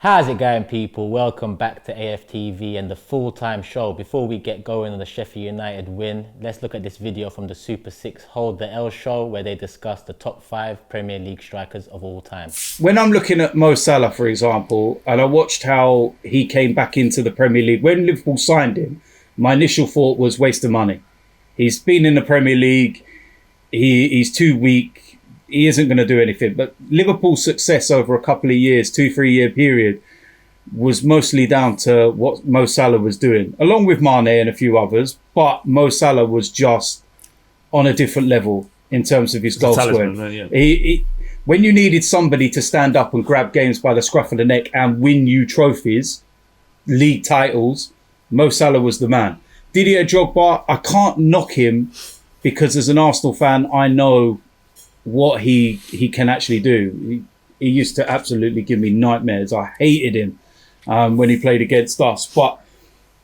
How's it going, people? Welcome back to AFTV and the full-time show. Before we get going on the Sheffield United win, let's look at this video from the Super 6 Hold the L show where they discuss the top 5 Premier League strikers of all time. When I'm looking at Mo Salah, for example, and I watched how he came back into the Premier League, when Liverpool signed him, my initial thought was waste of money. He's been in the Premier League, he's too weak, he isn't going to do anything. But Liverpool's success over a couple of years, 2-3 year period, was mostly down to what Mo Salah was doing, along with Mane and a few others. But Mo Salah was just on a different level in terms of his goal scoring. When you needed somebody to stand up and grab games by the scruff of the neck and win you trophies, league titles, Mo Salah was the man. Didier Drogba, I can't knock him because as an Arsenal fan, I know what he can actually do. He used to absolutely give me nightmares. I hated him when he played against us, but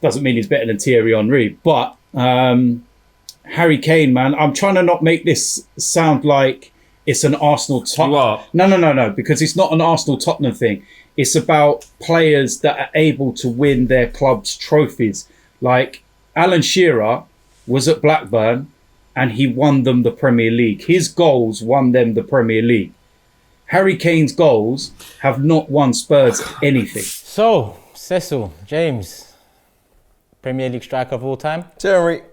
doesn't mean he's better than Thierry Henry. But Harry Kane, man, I'm trying to not make this sound like it's an Arsenal Tottenham. No, because it's not an Arsenal Tottenham thing. It's about players that are able to win their club's trophies. Like Alan Shearer was at Blackburn and he won them the Premier League. His goals won them the Premier League. Harry Kane's goals have not won Spurs anything. So, Cecil, James, Premier League striker of all time? Pierre-Emerick,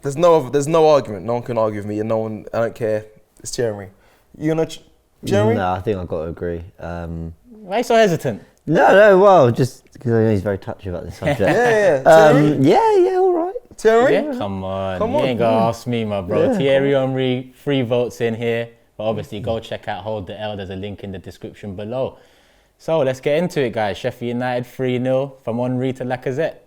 there's no argument. No one can argue with me. And I don't care. It's Pierre-Emerick. You know Pierre-Emerick? No, I think I've got to agree. Why are you so hesitant? Well, just because I know he's very touchy about this subject. Yeah, all right. Thierry? Yeah, come on. You ain't got to ask me, my bro. Yeah, Thierry Henry, 3 votes in here. But obviously, go check out Hold the L. There's a link in the description below. So let's get into it, guys. Sheffield United 3-0 from Henry to Lacazette.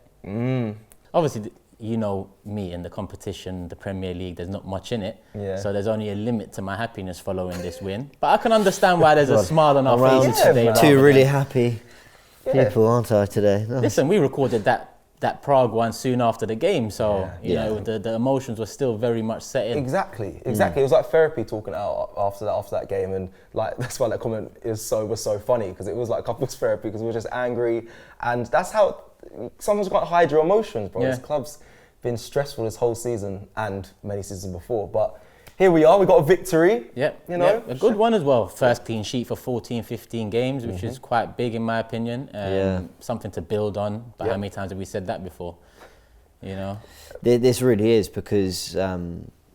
Obviously, you know me in the competition, the Premier League, there's not much in it. Yeah. So there's only a limit to my happiness following this win. But I can understand why there's a smile on our faces today. Two really happy people, aren't I, today? Nice. Listen, we recorded that Prague one soon after the game, so you know the emotions were still very much set in. Exactly. It was like therapy talking out after that game, and like that's why that comment was so funny, because it was like couples therapy, because we were just angry, and that's how sometimes you can't hide your emotions, bro. This club's been stressful this whole season and many seasons before, but here we are, we got a victory. A good one as well. First clean sheet for 14-15 games, which is quite big in my opinion. Something to build on. But how many times have we said that before? You know? This really is, because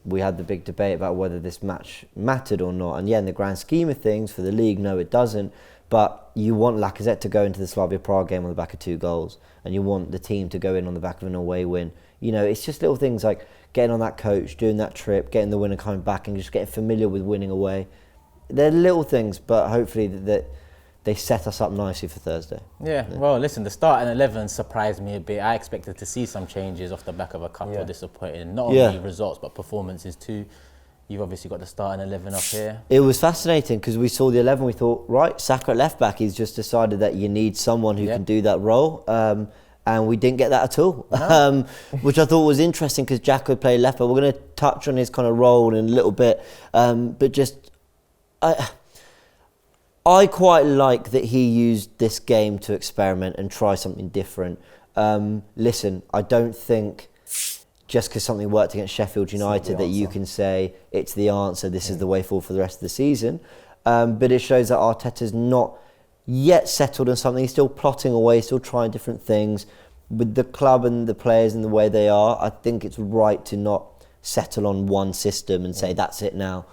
we had the big debate about whether this match mattered or not. And in the grand scheme of things, for the league, no, it doesn't. But you want Lacazette to go into the Slavia Prague game on the back of 2 goals. And you want the team to go in on the back of an away win. You know, it's just little things like getting on that coach, doing that trip, getting the winner coming back and just getting familiar with winning away. They're little things, but hopefully that they set us up nicely for Thursday. Yeah, well, listen, the starting 11 surprised me a bit. I expected to see some changes off the back of a couple of disappointing, not only results, but performances too. You've obviously got the starting 11 up here. It was fascinating because we saw the 11, we thought, right, Saka at left back, he's just decided that you need someone who can do that role. And we didn't get that at all, which I thought was interesting because Jack would play left back. We're going to touch on his kind of role in a little bit, but just I quite like that he used this game to experiment and try something different. Listen, I don't think just because something worked against Sheffield United that you can say it's the answer, this is the way forward for the rest of the season, but it shows that Arteta's not yet settled on something. He's still plotting away, still trying different things with the club and the players and the way they are. I think it's right to not settle on one system and say that's it now.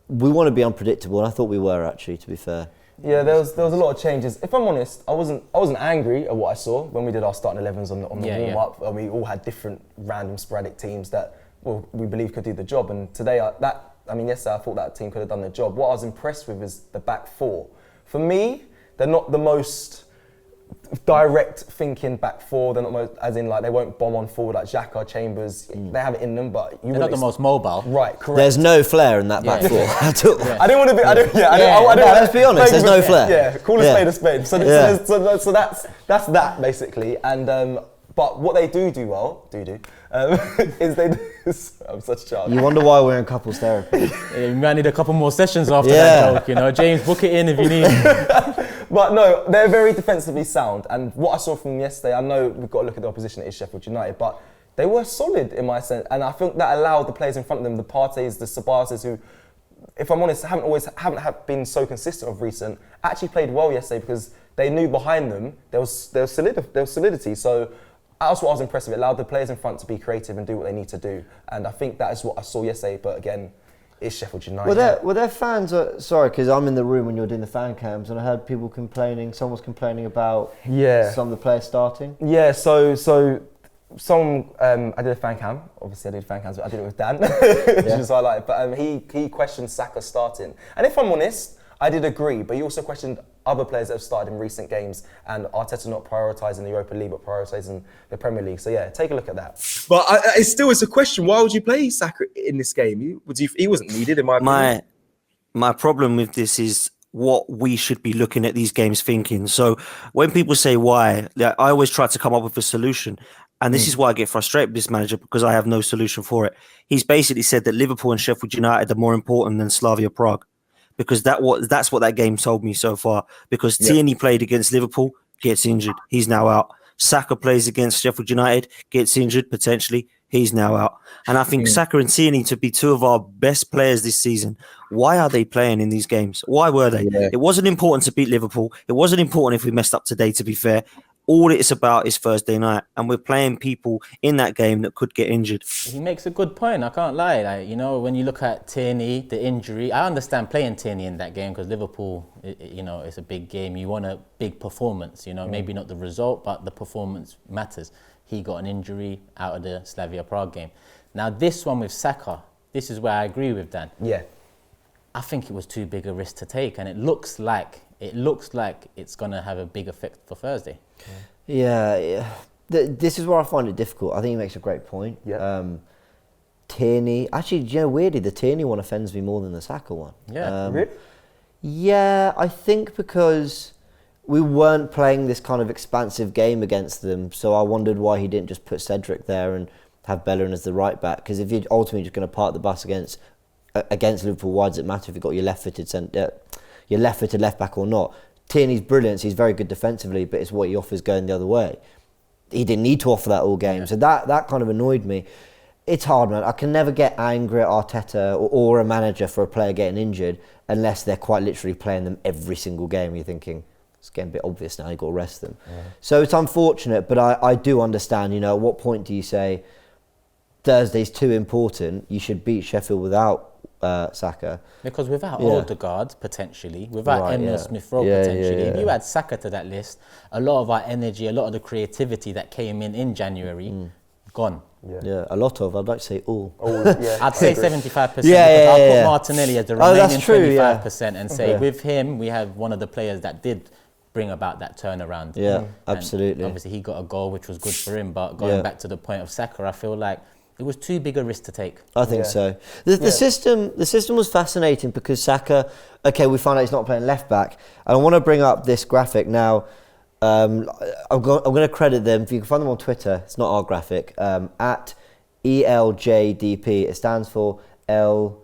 We want to be unpredictable, and I thought we were, actually, to be fair. Yeah, there was a lot of changes. If I'm honest, I wasn't angry at what I saw when we did our starting 11s on the warm up, and we all had different random sporadic teams that we believe could do the job. And today, yesterday I thought that team could have done the job. What I was impressed with is the back 4. For me, they're not the most direct thinking back 4. They're not as in like they won't bomb on forward like Xhaka, Chambers. They have it in them, but they're not the most mobile. Right, correct. There's no flair in that back 4 at all. I didn't want to be. Let's be honest. There's no flair. Yeah, call a spade a spade. So that's that basically. And but what they do well, is they. I'm such a child. You wonder why we're in couples therapy. You might need a couple more sessions after that joke, you know. James, book it in if you need. But no, they're very defensively sound. And what I saw from them yesterday, I know we've got to look at the opposition, it is Sheffield United, but they were solid in my sense. And I think that allowed the players in front of them, the Parteys, the Sabatas, who, if I'm honest, haven't been so consistent of recent, actually played well yesterday because they knew behind them there was solidity. So that's what I was impressed with. It allowed the players in front to be creative and do what they need to do. And I think that is what I saw yesterday. But again, it's Sheffield United. Were there fans? Sorry, because I'm in the room when you were doing the fan cams, and I heard people complaining. Someone was complaining about some of the players starting. Yeah. So some I did a fan cam. Obviously, I did fan cams, but I did it with Dan, which is what I like. But he questioned Saka starting, and if I'm honest, I did agree. But he also questioned other players that have started in recent games, and Arteta not prioritising the Europa League but prioritising the Premier League. So yeah, take a look at that. But it still is a question. Why would you play Saka in this game? He wasn't needed in my opinion. My problem with this is what we should be looking at these games thinking. So when people say why, I always try to come up with a solution. And this is why I get frustrated with this manager, because I have no solution for it. He's basically said that Liverpool and Sheffield United are more important than Slavia Prague, because that's what that game told me so far. Because Tierney played against Liverpool, gets injured, he's now out. Saka plays against Sheffield United, gets injured, potentially, he's now out. And I think Saka and Tierney to be two of our best players this season. Why are they playing in these games? Why were they? Yeah. It wasn't important to beat Liverpool. It wasn't important if we messed up today, to be fair. All it's about is Thursday night, and we're playing people in that game that could get injured. He makes a good point, I can't lie. Like, you know, when you look at Tierney, the injury, I understand playing Tierney in that game because Liverpool, you know, it's a big game. You want a big performance, you know, maybe not the result, but the performance matters. He got an injury out of the Slavia Prague game. Now, this one with Saka, this is where I agree with Dan. Yeah. I think it was too big a risk to take, and it looks like it's going to have a big effect for Thursday. Yeah. This is where I find it difficult. I think he makes a great point. Yeah. Tierney, actually, you know, weirdly, the Tierney one offends me more than the Saka one. Yeah, really? Yeah, I think because we weren't playing this kind of expansive game against them, so I wondered why he didn't just put Cedric there and have Bellerin as the right back. Because if you're ultimately just going to park the bus against Liverpool, why does it matter if you've got your left-footed left back or not? Tierney's brilliant. He's very good defensively, but it's what he offers going the other way. He didn't need to offer that all game, so that kind of annoyed me. It's hard, man. I can never get angry at Arteta or a manager for a player getting injured unless they're quite literally playing them every single game. You're thinking, it's getting a bit obvious now, you've got to rest them. Yeah. So it's unfortunate, but I do understand, you know, at what point do you say Thursday's too important, you should beat Sheffield without Saka? Because without Odegaard, potentially, without Emma Smith-Rowe, potentially, if you add Saka to that list, a lot of our energy, a lot of the creativity that came in January, gone. Yeah, a lot of. I'd like to say all. I'd say 75%. Because I'll put Martinelli as the remaining 25% and say with him, we have one of the players that did bring about that turnaround. Yeah, absolutely. And obviously, he got a goal, which was good for him. But going back to the point of Saka, I feel like it was too big a risk to take. I think so. The system was fascinating because Saka, we found out he's not playing left back. And I want to bring up this graphic now. I'm going to credit them. If you can find them on Twitter, it's not our graphic, at ELJDP. It stands for El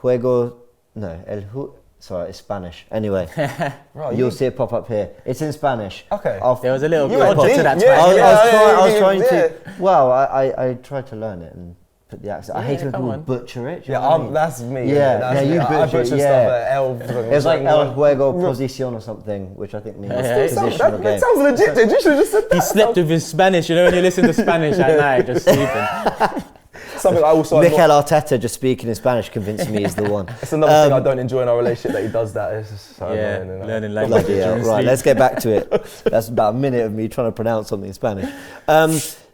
Juego. No, sorry, it's Spanish. Anyway, right, you'll see it pop up here. It's in Spanish. Okay. There was a little logic to that. I was trying to. Well, I tried to learn it and put the accent. I hate when people butcher it. That's me. You butcher it. It was like El Juego Posición or something, which I think means positional game. That sounds legit. You should have just said that. He slept with his Spanish. You know, when you listen to Spanish at night, just sleeping. Something I also Mikel Arteta just speaking in Spanish convinced me he's the one. It's another thing I don't enjoy in our relationship, that he does that. It's just so annoying. Learning language. Right, let's get back to it. That's about a minute of me trying to pronounce something in Spanish.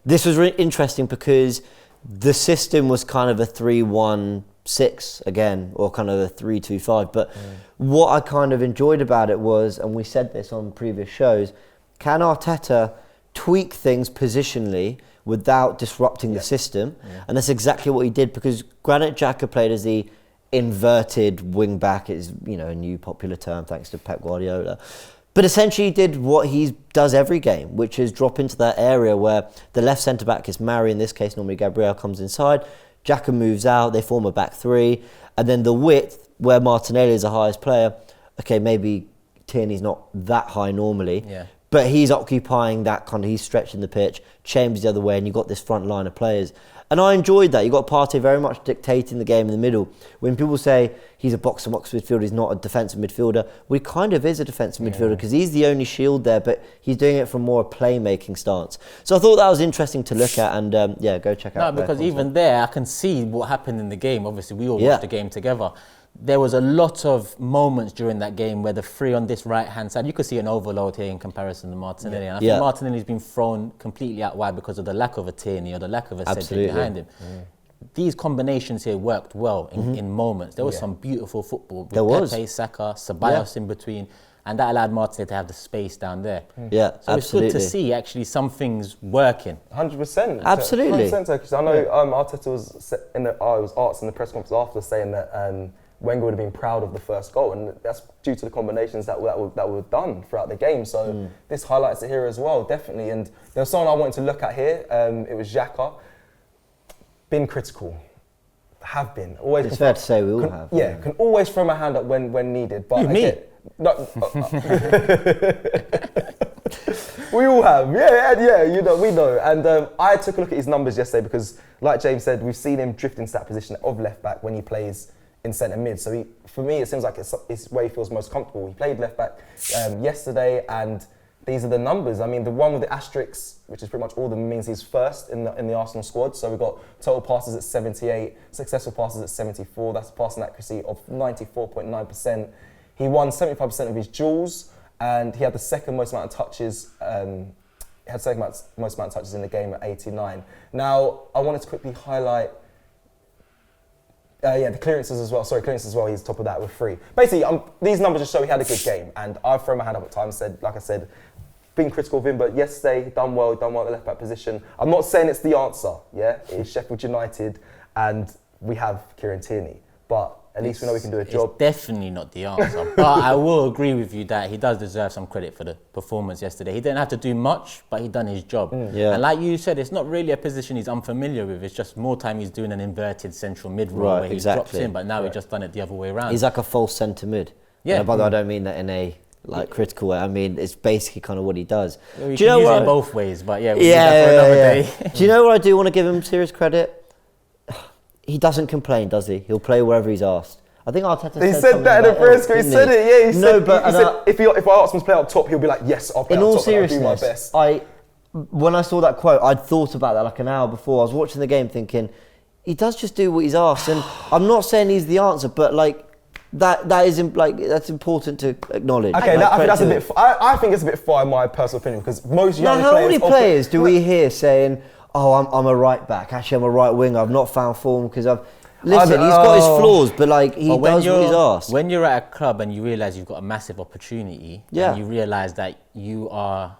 This was really interesting because the system was kind of a 3-1-6 again, or kind of a 3-2-5. But what I kind of enjoyed about it was, and we said this on previous shows, can Arteta tweak things positionally without disrupting the system? And that's exactly what he did, because Granit Xhaka played as the inverted wing back. Is, you know, a new popular term thanks to Pep Guardiola. But essentially he did what he does every game, which is drop into that area where the left centre-back is Mari, in this case normally Gabriel comes inside, Xhaka moves out, they form a back three, and then the width, where Martinelli is the highest player, okay, maybe Tierney's not that high normally, but he's occupying that kind of, he's stretching the pitch, Chambers the other way, and you've got this front line of players. And I enjoyed that. You got Partey very much dictating the game in the middle. When people say he's a box-to-box midfielder, he's not a defensive midfielder, well, he kind of is a defensive midfielder because he's the only shield there, but he's doing it from more a playmaking stance. So I thought that was interesting to look at, and go check out. No, because even there, I can see what happened in the game. Obviously, we all watched the game together. There was a lot of moments during that game where the three on this right-hand side, you could see an overload here in comparison to Martinelli. And I think Martinelli's been thrown completely out wide because of the lack of a Tierney or the lack of a Cedric behind him. These combinations here worked well in moments. There was some beautiful football with Pepe, Saka, Ceballos in between, and that allowed Martinelli to have the space down there. So it's good to see actually some things working. 100%. Absolutely. 100%. Because I know Arteta was was asked in the press conference after saying that Wenger would have been proud of the first goal, and that's due to the combinations that were done throughout the game. So this highlights it here as well, definitely. And there was someone I wanted to look at here. It was Xhaka. Been critical. Have been. Always. It's fair to say we all have. Yeah, can always throw my hand up when needed. But me? No. We all have. Yeah. You know, we know. And I took a look at his numbers yesterday because, like James said, we've seen him drift into that position of left back when he plays in centre mid. So for me, it seems like it's where he feels most comfortable. He played left back yesterday, and these are the numbers. I mean, the one with the asterisks, which is pretty much all of them, means he's first in the Arsenal squad. So we've got total passes at 78, successful passes at 74. That's a passing accuracy of 94.9%. He won 75% of his duels, and he had the second most amount of touches. Most amount of touches in the game at 89. Now, I wanted to quickly highlight. The clearances as well. Clearances as well. He's top of that with 3. Basically, these numbers just show he had a good game, and I've thrown my hand up at times. Like I said, been critical of him, but yesterday done well at the left back position. I'm not saying it's the answer. Yeah, it's Sheffield United, and we have Kieran Tierney, but at least we know we can do a job. It's definitely not the answer, but I will agree with you that he does deserve some credit for the performance yesterday. He didn't have to do much, but he done his job. And like you said, it's not really a position he's unfamiliar with. It's just more time he's doing an inverted central mid role where he drops in, but now he's just done it the other way around. He's like a false centre mid. Yeah. By the way, I don't mean that in a critical way. I mean, it's basically kind of what he does. Do you know what? Both ways, but we'll do that for another day. Do you know what I do want to give him serious credit? He doesn't complain, does he? He'll play wherever he's asked. I think Arteta said that in the press conference. He said it, He said if I ask him to play up top, he'll be like, yes, I'll play up top. In all seriousness, I'll do my best. When I saw that quote, I'd thought about that like an hour before. I was watching the game thinking, he does just do what he's asked. And I'm not saying he's the answer, but that's important to acknowledge. Okay, I think it's a bit far in my personal opinion, because most young players... How many players do we hear saying, oh, I'm a right back, actually I'm a right winger, I've not found form because I've... Listen, he's got his flaws, but he does what he's asked. When you're at a club and you realise you've got a massive opportunity, and you realise that you are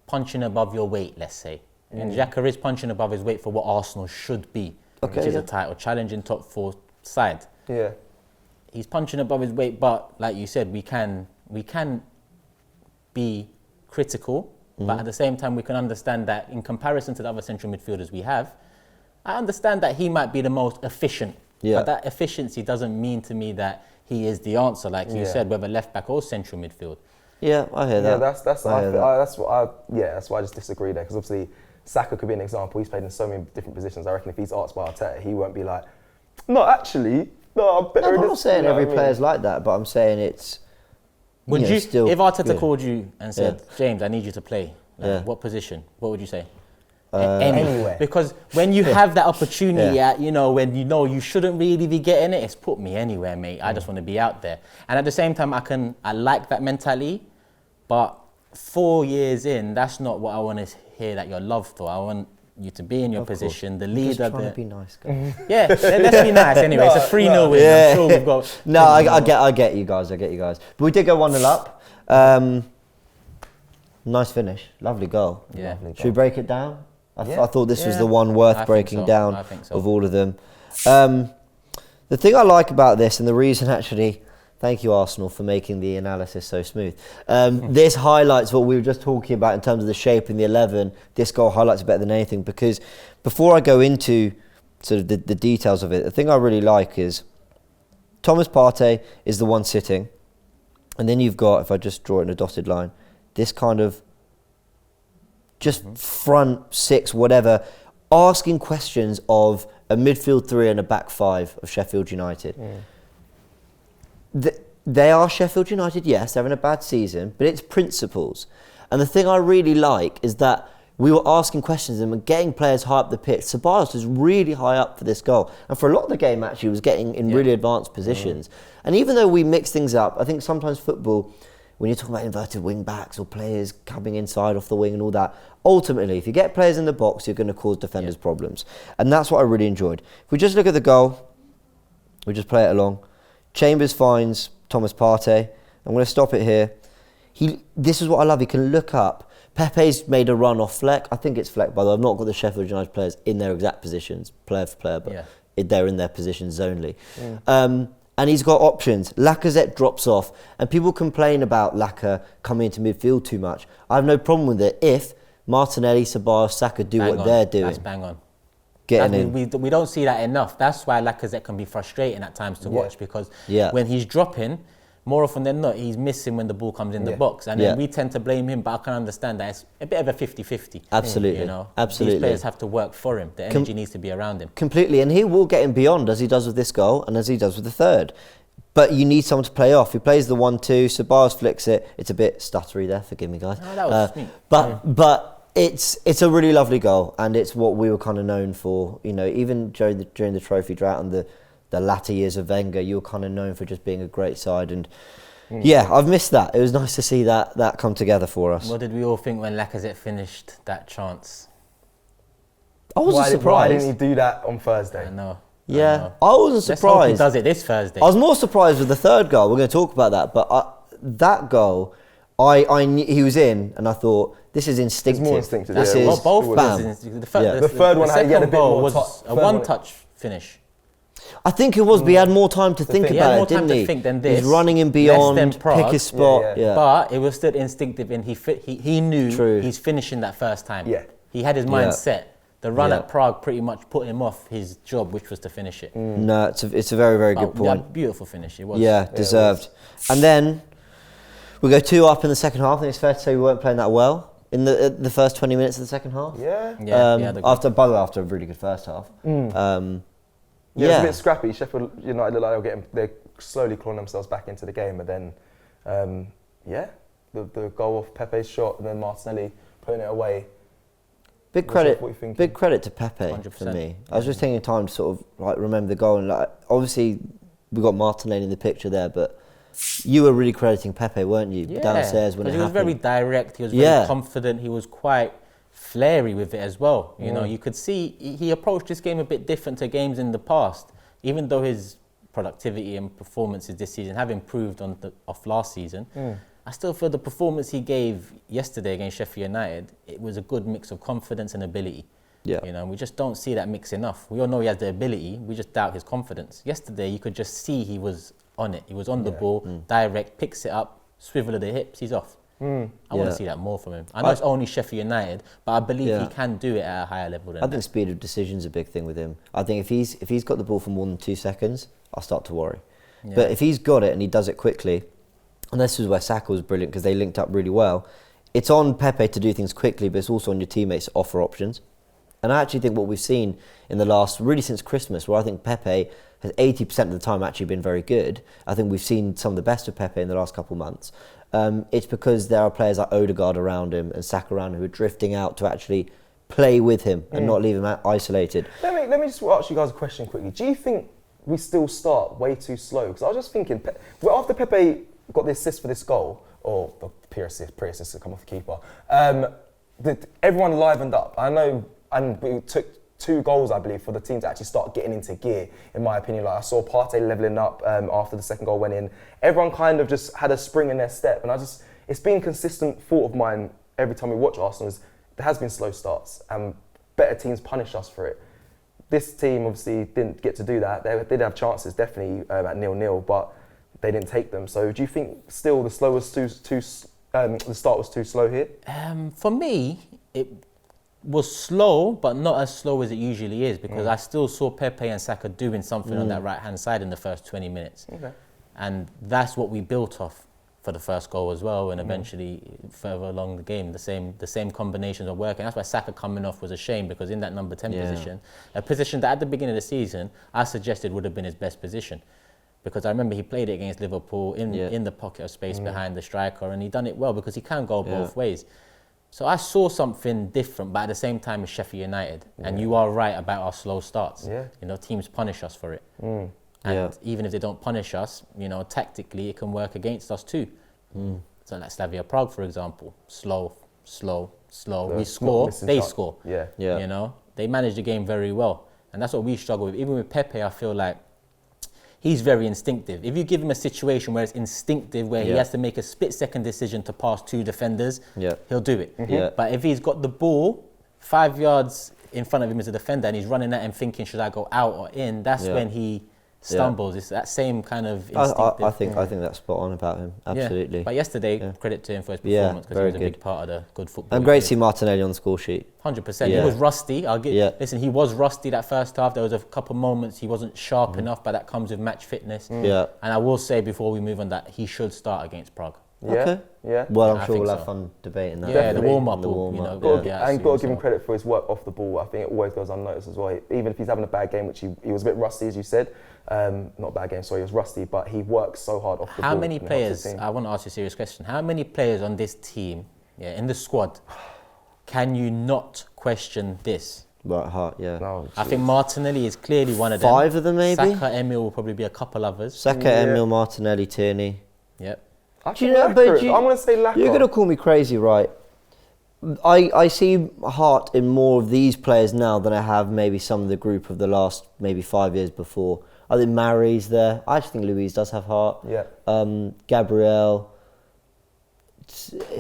punching above your weight, let's say, and Xhaka is punching above his weight for what Arsenal should be, which is a title, challenging top 4 side. Yeah. He's punching above his weight, but like you said, we can be critical, but at the same time we can understand that in comparison to the other central midfielders we have, I understand that he might be the most efficient. But that efficiency doesn't mean to me that he is the answer, like you said, whether left back or central midfield. Yeah, I hear that. Yeah, that's why I just disagree there, because obviously Saka could be an example. He's played in so many different positions. I reckon if he's asked by Arteta, he won't be like, no, actually, no, I'm better. I'm not saying every player's like that, but I'm saying it's. Would you still, if Arteta called you and said, James, I need you to play, what position? What would you say? Anywhere. Because when you have that opportunity when you shouldn't really be getting it, it's put me anywhere, mate. I just want to be out there. And at the same time, I like that mentality, but 4 years in, that's not what I want to hear that you're loved for. I want you to be in your position, the leader. Just trying to be nice, guys. Yeah, let's be nice anyway. It's a 3-0 win. Yeah. I'm sure we've got... No, I get you guys. But we did go 1-0 up. Nice finish. Lovely goal. Yeah. Should we break it down? I thought this was the one worth breaking down of all of them. The thing I like about this, and the reason actually, Thank you, Arsenal, for making the analysis so smooth. This highlights what we were just talking about in terms of the shape in the 11. This goal highlights it better than anything, because before I go into sort of the details of it, the thing I really like is Thomas Partey is the one sitting, and then you've got, if I just draw it in a dotted line, this kind of just front six, whatever, asking questions of a midfield three and a back five of Sheffield United. They are Sheffield United, yes, they're in a bad season, but it's principles. And the thing I really like is that we were asking questions and getting players high up the pitch. Ceballos was really high up for this goal. And for a lot of the game, actually, was getting in really advanced positions. And even though we mix things up, I think sometimes football, when you're talking about inverted wing backs or players coming inside off the wing and all that, ultimately, if you get players in the box, you're going to cause defenders problems. And that's what I really enjoyed. If we just look at the goal, we just play it along. Chambers finds Thomas Partey. I'm going to stop it here. This is what I love. He can look up. Pepe's made a run off Fleck. I think it's Fleck, by the way. I've not got the Sheffield United players in their exact positions, player for player, but they're in their positions only. And he's got options. Lacazette drops off. And people complain about Laca coming into midfield too much. I have no problem with it if Martinelli, Ceballos, Saka do what they're doing. That's bang on. Getting in. We don't see that enough. That's why Lacazette can be frustrating at times to watch, because when he's dropping, more often than not, he's missing when the ball comes in the box. And then we tend to blame him, but I can understand that it's a bit of a 50-50. Absolutely. You know? Absolutely. These players have to work for him. The energy needs to be around him. Completely. And he will get him beyond, as he does with this goal and as he does with the third. But you need someone to play off. He plays the 1-2, Ceballos flicks it. It's a bit stuttery there, forgive me, guys. No, that was sweet. But it's a really lovely goal, and it's what we were kind of known for. You know, even during the trophy drought and the latter years of Wenger, you were kind of known for just being a great side. And yeah, I've missed that. It was nice to see that come together for us. What did we all think when Lacazette finished that chance? I wasn't surprised. Why didn't he do that on Thursday? I know. Yeah, I wasn't surprised. Let's hope he does it this Thursday. I was more surprised with the third goal. We're going to talk about that, but that goal, I knew he was in, and I thought, this is instinctive. It's more instinctive. This is. Well, both bam. The third one had a bit more was a one-touch finish. I think it was, but he had more time to think about it, didn't he? He had more time to think than this. He's running in beyond, pick his spot. Yeah. But it was still instinctive, and he knew he's finishing that first time. Yeah. He had his mind set. The run at Prague pretty much put him off his job, which was to finish it. No, it's a very, very good point. Yeah, beautiful finish. It was. Yeah, deserved. And then we go 2 up in the second half. I think it's fair to say we weren't playing that well in the first 20 minutes of the second half. After a really good first half. It was a bit scrappy. Sheffield United look like they're slowly clawing themselves back into the game, but then the goal off Pepe's shot and then Martinelli putting it away. Big credit to Pepe 100%. for me. I was just taking time to sort of like remember the goal, and like obviously we got Martinelli in the picture there, but you were really crediting Pepe, weren't you? Yeah, downstairs when it happened. He was very direct. He was very confident. He was quite flary with it as well. You know, you could see he approached this game a bit different to games in the past, even though his productivity and performances this season have improved off last season. I still feel the performance he gave yesterday against Sheffield United, it was a good mix of confidence and ability. Yeah. You know, we just don't see that mix enough. We all know he has the ability, we just doubt his confidence. Yesterday, you could just see he was on it. He was on the ball, direct, picks it up, swivel of the hips, he's off. I want to see that more from him. I know it's only Sheffield United, but I believe he can do it at a higher level than that. I think speed of decision is a big thing with him. I think if he's got the ball for more than 2 seconds, I'll start to worry. Yeah. But if he's got it and he does it quickly, and this is where Saka was brilliant because they linked up really well. It's on Pepe to do things quickly, but it's also on your teammates to offer options. And I actually think what we've seen in the last, really since Christmas, where I think Pepe has 80% of the time actually been very good. I think we've seen some of the best of Pepe in the last couple of months. It's because there are players like Odegaard around him and Saka around him who are drifting out to actually play with him and not leave him isolated. Let me just ask you guys a question quickly. Do you think we still start way too slow? Because I was just thinking, after Pepe got the assist for this goal, or the pre-assist to come off the keeper, everyone livened up. I know, and we took 2 goals, I believe, for the team to actually start getting into gear, in my opinion. Like I saw Partey levelling up after the second goal went in. Everyone kind of just had a spring in their step, and it's been a consistent thought of mine every time we watch Arsenal, is there has been slow starts, and better teams punish us for it. This team obviously didn't get to do that. They did have chances, definitely, at 0-0, but they didn't take them. So do you think still the start was too slow here? For me, it was slow, but not as slow as it usually is, because I still saw Pepe and Saka doing something on that right-hand side in the first 20 minutes. Okay. And that's what we built off for the first goal as well, and eventually further along the game, the same combinations are working. That's why Saka coming off was a shame, because in that number 10 position, a position that at the beginning of the season I suggested would have been his best position, because I remember he played it against Liverpool in the pocket of space behind the striker, and he done it well because he can go both ways. So I saw something different, but at the same time, it's Sheffield United, and you are right about our slow starts. Yeah. You know, teams punish us for it. And even if they don't punish us, you know, tactically it can work against us too. So like Slavia Prague, for example, slow. We score, they score. Yeah. You know, they manage the game very well, and that's what we struggle with. Even with Pepe, I feel like he's very instinctive. If you give him a situation where it's instinctive, where he has to make a split-second decision to pass 2 defenders, he'll do it. But if he's got the ball 5 yards in front of him as a defender and he's running at him thinking, should I go out or in, that's when he stumbles. It's that same kind of instinctive. I think that's spot on about him. Absolutely. But yesterday, credit to him for his performance, because he was a big part of the good football. And great to see Martinelli on the score sheet. 100%. He was rusty. Listen, he was rusty that first half. There was a couple moments he wasn't sharp enough, but that comes with match fitness. And I will say before we move on that he should start against Prague. Yeah. Well, I'm I sure think we'll have so. fun debating that. Yeah, the warm-up. And got to give him credit for his work off the ball. I think it always goes unnoticed as well. Even if he's having a bad game, which he was a bit rusty, as you said. Not a bad game, sorry, he was rusty, but he works so hard off the ball. How many players, I want to ask you a serious question, how many players on this team, in the squad, can you not question this? Right, heart, No, I think Martinelli is clearly one of them. 5 of them, maybe? Saka, Emil will probably be a couple others. Saka, Emil, Martinelli, Tierney. Yep. I'm going to say Laca. You're going to call me crazy, right? I see heart in more of these players now than I have maybe some of the group of the last maybe 5 years before. I think Mary's there. I actually think Louise does have heart. Yeah. Gabrielle.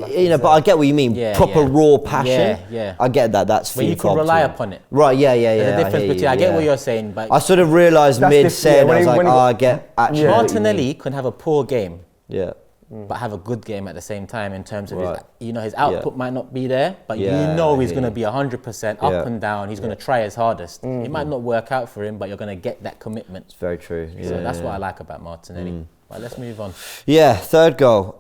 You know, but I get what you mean. Proper raw passion. Yeah. I get that. That's where you can rely upon it. Right. Yeah. There's a difference between. I get what you're saying, but I sort of realised mid-saying, I was like, I get actually. Martinelli can have a poor game. Yeah. But have a good game at the same time in terms of his output might not be there, but you know he's going to be 100% up and down. He's going to try his hardest. It might not work out for him, but you're going to get that commitment. It's very true. So that's what I like about Martinelli. But let's move on. Yeah, third goal.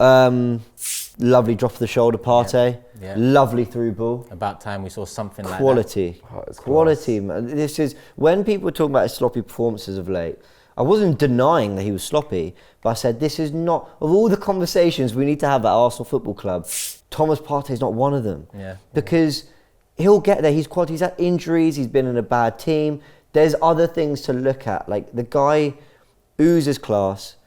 Lovely drop of the shoulder, Partey. Yeah. Lovely through ball. About time we saw something like that. Quality, man. This is when people were talking about his sloppy performances of late. I wasn't denying that he was sloppy, but I said this is not, of all the conversations we need to have at Arsenal Football Club, Thomas Partey is not one of them. Yeah. Because he'll get there. He's had injuries. He's been in a bad team. There's other things to look at. Like the guy oozes class.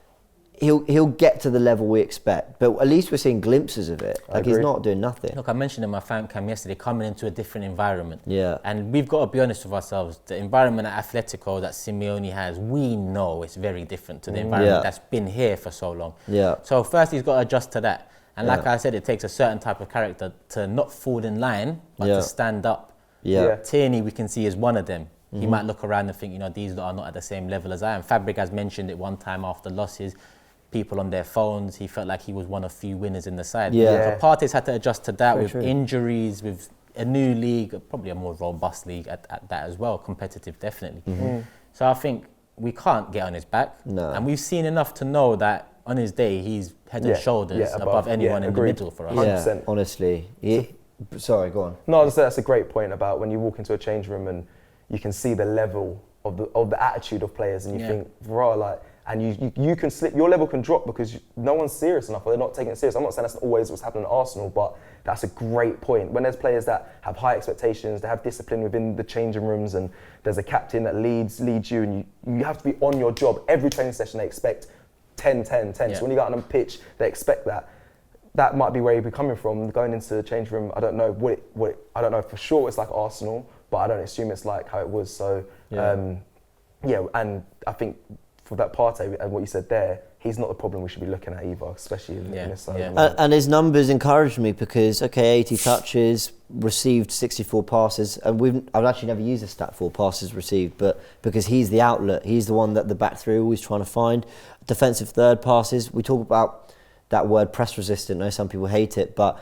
He'll get to the level we expect, but at least we're seeing glimpses of it. Like he's not doing nothing. Look, I mentioned in my fan cam yesterday, coming into a different environment. Yeah. And we've got to be honest with ourselves. The environment at Atletico that Simeone has, we know it's very different to the environment that's been here for so long. Yeah. So first he's got to adjust to that. And like I said, it takes a certain type of character to not fall in line, but to stand up. Yeah. Tierney, we can see, is one of them. He might look around and think, these are not at the same level as I am. Fabregas mentioned it one time after losses. People on their phones, he felt like he was one of few winners in the side. So Partey's had to adjust to that with injuries, with a new league, probably a more robust league at that as well, competitive definitely. So I think we can't get on his back. No. And we've seen enough to know that on his day, he's head and shoulders above anyone in the middle for us. 100%. Honestly. Sorry, go on. No, I was saying that's a great point about when you walk into a change room and you can see the level of the attitude of players, and you think, and you can slip, your level can drop because no one's serious enough, or they're not taking it serious. I'm not saying that's always what's happening at Arsenal, but that's a great point. When there's players that have high expectations, they have discipline within the changing rooms, and there's a captain that leads you, and you have to be on your job. Every training session they expect 10. So when you go out on the pitch, they expect that. That might be where you'd be coming from. Going into the change room, I don't know I don't know for sure it's like Arsenal, but I don't assume it's like how it was. So and I think for that Partey and what you said there, he's not the problem we should be looking at either, especially in this side. And his numbers encouraged me because, 80 touches, received 64 passes, and I've actually never used a stat for passes received, but because he's the outlet, he's the one that the back three are always trying to find. Defensive third passes, we talk about that word press resistant. I know some people hate it, but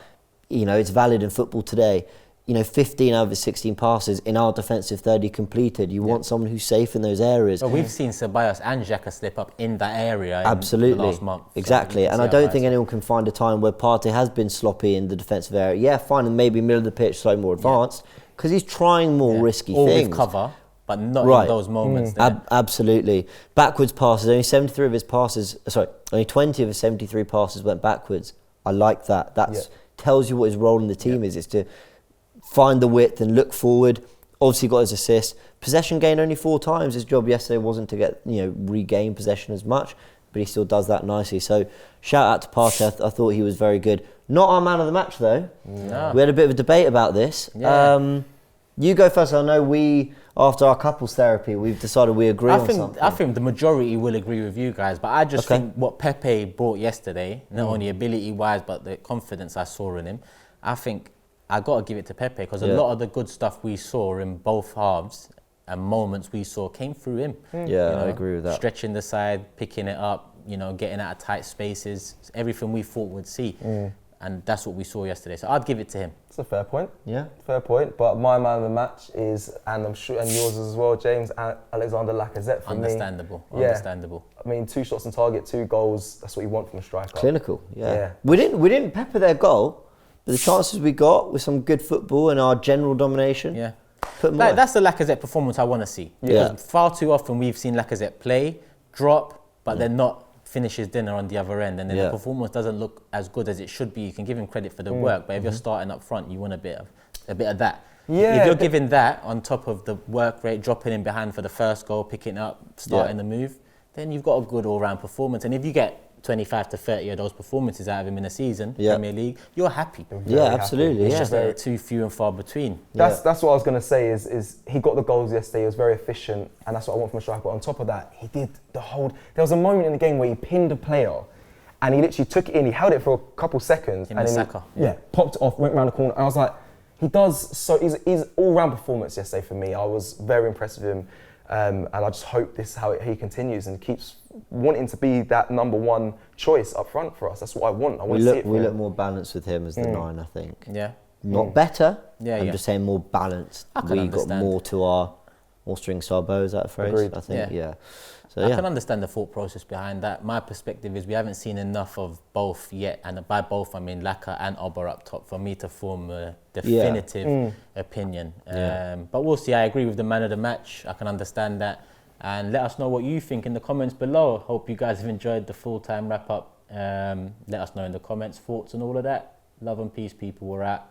it's valid in football today. 15 out of his 16 passes in our defensive third he completed. You want someone who's safe in those areas. Well, we've seen Ceballos and Xhaka slip up in that area Absolutely. in the last month. Exactly. So and I don't think anyone can find a time where Partey has been sloppy in the defensive area. Yeah, fine, and maybe middle of the pitch, slightly more advanced, because he's trying more risky or things. With cover, but not in those moments. Absolutely. Backwards passes, only 73 of his passes, only 20 of his 73 passes went backwards. I like that. That tells you what his role in the team is. It's to find the width and look forward. Obviously got his assist. Possession gain only 4 times. His job yesterday wasn't to get regain possession as much, but he still does that nicely. So shout out to Partey. I thought he was very good. Not our man of the match though. No. We had a bit of a debate about this. Yeah. You go first. I know after our couples therapy, we've decided we agree on something. I think the majority will agree with you guys, but I just think what Pepe brought yesterday, not only ability-wise, but the confidence I saw in him, I think I got to give it to Pepe because a lot of the good stuff we saw in both halves and moments we saw came through him. Yeah, I agree with that. Stretching the side, picking it up, getting out of tight spaces, everything we thought we'd see. And that's what we saw yesterday. So I'd give it to him. It's a fair point. Yeah. Fair point. But my man of the match is, and I'm sure, and yours as well, James, Alexander Lacazette for Understandable. me. Understandable. I mean, 2 shots on target, 2 goals. That's what you want from a striker. Clinical. Yeah. We didn't pepper their goal. But the chances we got with some good football and our general domination, put them away. That's the Lacazette performance I want to see. Because far too often we've seen Lacazette play, drop, but then not finish his dinner on the other end. And then the performance doesn't look as good as it should be. You can give him credit for the work, but if you're starting up front, you want a bit of that. Yeah, if you're giving that on top of the work rate, dropping in behind for the first goal, picking up, starting the move, then you've got a good all-round performance. And if you get 25 to 30 of those performances out of him in a season, Premier League, you're happy. Absolutely. It's just that too few and far between. That's what I was going to say is he got the goals yesterday, he was very efficient, and that's what I want from a striker. But on top of that, he did there was a moment in the game where he pinned a player and he literally took it in, he held it for a couple seconds and then popped it off, went around the corner. And I was like, he's all-round performance yesterday for me. I was very impressed with him. And I just hope this is how he continues and keeps wanting to be that number 1 choice up front for us. That's what I want. I want to see it for him. We look more balanced with him as the 9, I think. Yeah. Not better. I'm Yeah. just saying more balanced. We understand. got more to our strings to our bow. Is that a phrase? Agreed. I think. Yeah. So I can understand the thought process behind that. My perspective is we haven't seen enough of both yet, and by both I mean Laca and Ober up top for me to form a definitive opinion. But we'll see. I agree with the man of the match. I can understand that. And let us know what you think in the comments below. Hope you guys have enjoyed the full-time wrap-up. Let us know in the comments, thoughts and all of that. Love and peace, people. We're out.